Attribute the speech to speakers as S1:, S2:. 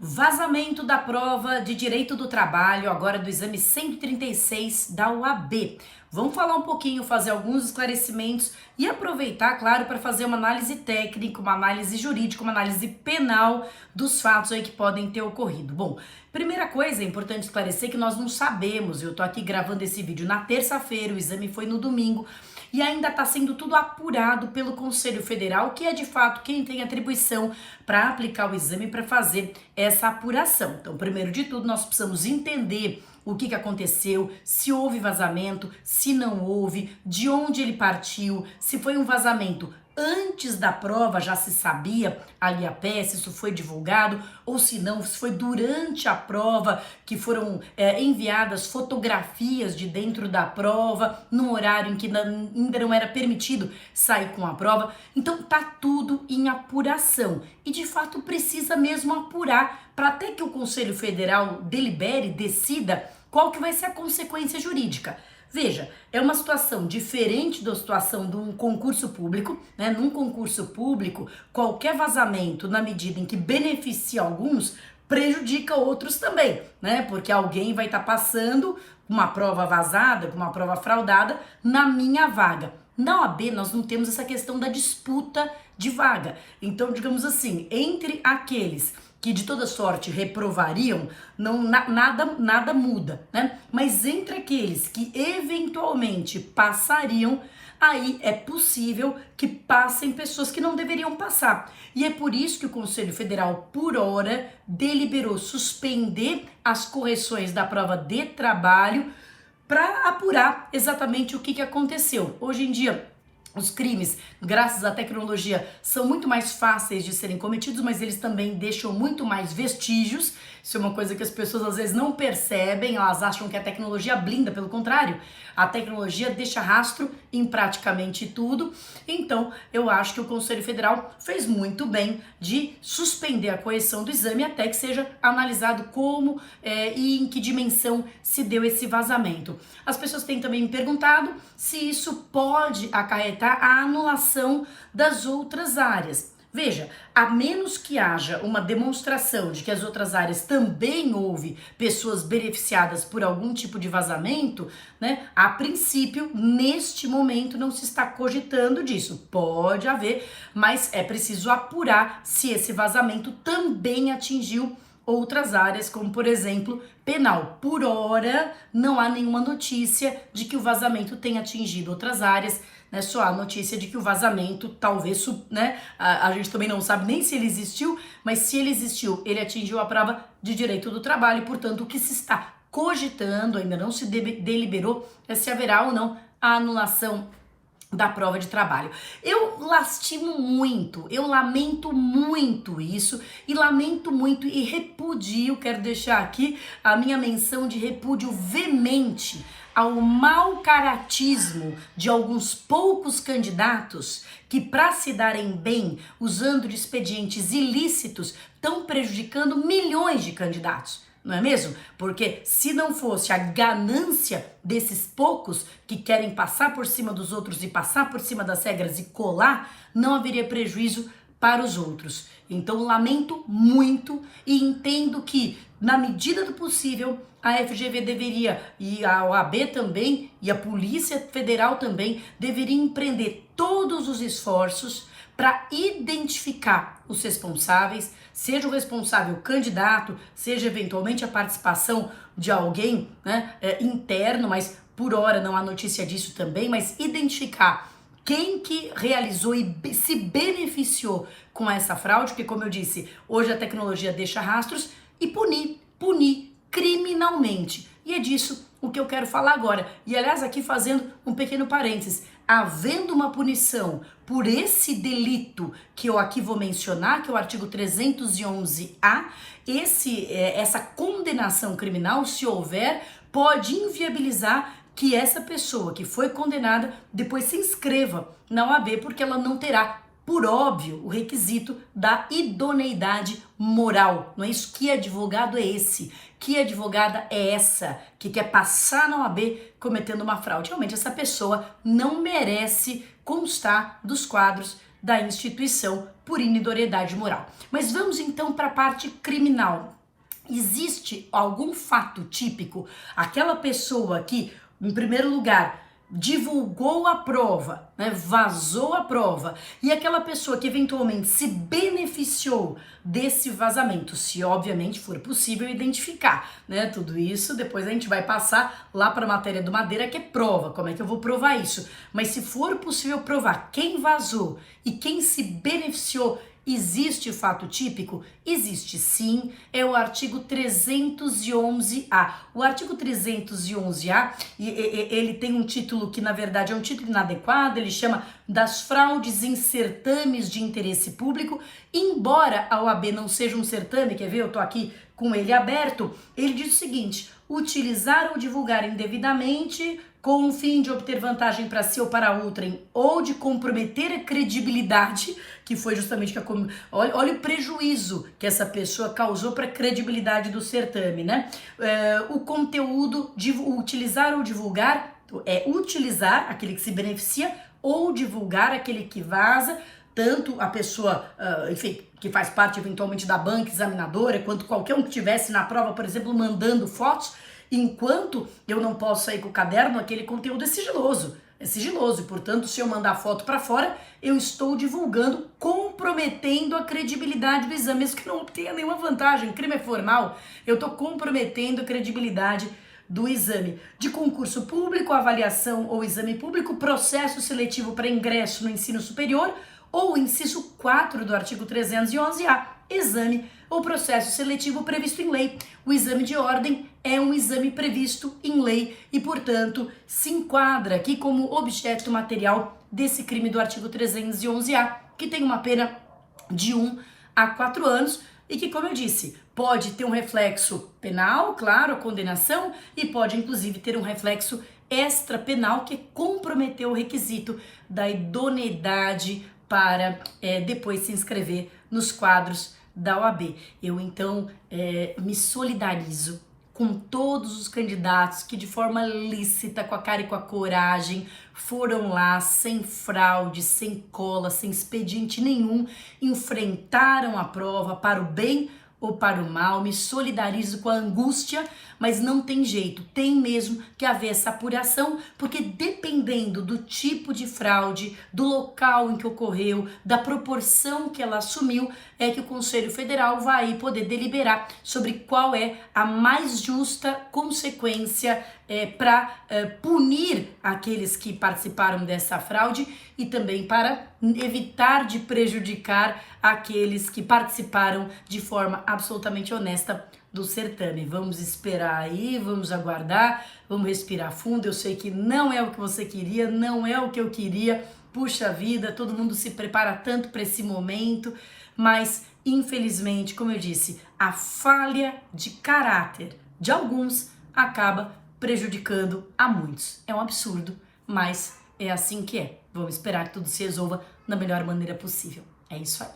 S1: Vazamento da prova de Direito do Trabalho, agora do exame 136 da UAB. Vamos falar um pouquinho, fazer alguns esclarecimentos e aproveitar, claro, para fazer uma análise técnica, uma análise jurídica, uma análise penal dos fatos aí que podem ter ocorrido. Bom, primeira coisa, é importante esclarecer que nós não sabemos, eu tô aqui gravando esse vídeo na terça-feira, o exame foi no domingo, e ainda está sendo tudo apurado pelo Conselho Federal, que é de fato quem tem atribuição para aplicar o exame para fazer essa apuração. Então, primeiro de tudo, nós precisamos entender o que aconteceu, se houve vazamento, se não houve, de onde ele partiu, se foi um vazamento antes da prova, já se sabia ali a pé, se isso foi divulgado, ou se não, se foi durante a prova que foram enviadas fotografias de dentro da prova, num horário em que ainda não era permitido sair com a prova. Então tá tudo em apuração e de fato precisa mesmo apurar para até que o Conselho Federal delibere, decida qual que vai ser a consequência jurídica. Veja, é uma situação diferente da situação de um concurso público, né? Num concurso público, qualquer vazamento, na medida em que beneficia alguns, prejudica outros também, né? Porque alguém vai estar passando uma prova vazada, com uma prova fraudada, na minha vaga. Na OAB, nós não temos essa questão da disputa de vaga. Então, digamos assim, entre aqueles que de toda sorte reprovariam, nada muda, né? Mas entre aqueles que eventualmente passariam, aí é possível que passem pessoas que não deveriam passar. E é por isso que o Conselho Federal, por hora, deliberou suspender as correções da prova de trabalho para apurar exatamente o que aconteceu. Hoje em dia, os crimes, graças à tecnologia, são muito mais fáceis de serem cometidos, mas eles também deixam muito mais vestígios. Isso é uma coisa que as pessoas às vezes não percebem, elas acham que a tecnologia blinda, pelo contrário, a tecnologia deixa rastro em praticamente tudo. Então, eu acho que o Conselho Federal fez muito bem de suspender a correção do exame até que seja analisado como e em que dimensão se deu esse vazamento. As pessoas têm também me perguntado se isso pode acarretar a anulação das outras áreas. Veja, a menos que haja uma demonstração de que as outras áreas também houve pessoas beneficiadas por algum tipo de vazamento, né? A princípio, neste momento, não se está cogitando disso. Pode haver, mas é preciso apurar se esse vazamento também atingiu outras áreas, como por exemplo, penal. Por hora, não há nenhuma notícia de que o vazamento tenha atingido outras áreas, né? Só há notícia de que o vazamento talvez, né? A gente também não sabe nem se ele existiu, mas se ele existiu, ele atingiu a prova de direito do trabalho, portanto, o que se está cogitando, ainda não se deliberou, é se haverá ou não a anulação da prova de trabalho. Eu lastimo muito, eu lamento muito isso e lamento muito e repudio, quero deixar aqui a minha menção de repúdio veemente ao mau caratismo de alguns poucos candidatos que, para se darem bem, usando de expedientes ilícitos, estão prejudicando milhões de candidatos. Não é mesmo? Porque se não fosse a ganância desses poucos que querem passar por cima dos outros e passar por cima das regras e colar, não haveria prejuízo para os outros. Então lamento muito e entendo que, na medida do possível, a FGV deveria, e a OAB também, e a Polícia Federal também, deveriam empreender todos os esforços para identificar os responsáveis, seja o responsável candidato, seja eventualmente a participação de alguém, né, interno, mas por hora não há notícia disso também, mas identificar quem que realizou e se beneficiou com essa fraude, porque como eu disse, hoje a tecnologia deixa rastros, e punir criminalmente. E é disso o que eu quero falar agora. E aliás, aqui fazendo um pequeno parênteses, havendo uma punição por esse delito que eu aqui vou mencionar, que é o artigo 311-A, essa condenação criminal, se houver, pode inviabilizar que essa pessoa que foi condenada depois se inscreva na OAB, porque ela não terá, por óbvio, o requisito da idoneidade moral. Não é isso? Que advogado é esse? Que advogada é essa que quer passar na OAB cometendo uma fraude? Realmente essa pessoa não merece constar dos quadros da instituição por inidoriedade moral. Mas vamos então para a parte criminal. Existe algum fato típico? Aquela pessoa que, em primeiro lugar, divulgou a prova, né, vazou a prova, e aquela pessoa que eventualmente se beneficiou desse vazamento, se obviamente for possível identificar, né, tudo isso depois a gente vai passar lá para a matéria do Madeira, que é prova, como é que eu vou provar isso, mas se for possível provar quem vazou e quem se beneficiou. Existe fato típico? Existe sim, é o artigo 311A. O artigo 311A, ele tem um título que na verdade é um título inadequado, ele chama das fraudes em certames de interesse público, embora a OAB não seja um certame, quer ver, eu tô aqui com ele aberto, ele diz o seguinte: utilizar ou divulgar indevidamente com o fim de obter vantagem para si ou para outrem, ou de comprometer a credibilidade, que foi justamente olha o prejuízo que essa pessoa causou para a credibilidade do certame, né? O conteúdo, utilizar ou divulgar, utilizar aquele que se beneficia, ou divulgar aquele que vaza, tanto a pessoa, enfim, que faz parte eventualmente da banca examinadora, quanto qualquer um que estivesse na prova, por exemplo, mandando fotos. Enquanto eu não posso sair com o caderno, aquele conteúdo é sigiloso, e portanto se eu mandar foto para fora, eu estou divulgando, comprometendo a credibilidade do exame, mesmo que não obtenha nenhuma vantagem, crime é formal, eu estou comprometendo a credibilidade do exame. De concurso público, avaliação ou exame público, processo seletivo para ingresso no ensino superior, ou o inciso 4 do artigo 311A, exame ou processo seletivo previsto em lei. O exame de ordem é um exame previsto em lei e, portanto, se enquadra aqui como objeto material desse crime do artigo 311A, que tem uma pena de 1 a 4 anos e que, como eu disse, pode ter um reflexo penal, claro, a condenação, e pode, inclusive, ter um reflexo extrapenal, que é comprometer o requisito da idoneidade para depois se inscrever nos quadros da OAB. Eu, então, me solidarizo com todos os candidatos que de forma lícita, com a cara e com a coragem, foram lá sem fraude, sem cola, sem expediente nenhum, enfrentaram a prova para o bem ou para o mal. Me solidarizo com a angústia, mas não tem jeito, tem mesmo que haver essa apuração, porque dependendo do tipo de fraude, do local em que ocorreu, da proporção que ela assumiu, é que o Conselho Federal vai poder deliberar sobre qual é a mais justa consequência para punir aqueles que participaram dessa fraude e também para evitar de prejudicar aqueles que participaram de forma absolutamente honesta do certame. Vamos esperar aí, vamos aguardar, vamos respirar fundo. Eu sei que não é o que você queria, não é o que eu queria. Puxa vida, todo mundo se prepara tanto para esse momento, mas infelizmente, como eu disse, a falha de caráter de alguns acaba prejudicando a muitos. É um absurdo, mas é assim que é. Vamos esperar que tudo se resolva da melhor maneira possível. É isso aí.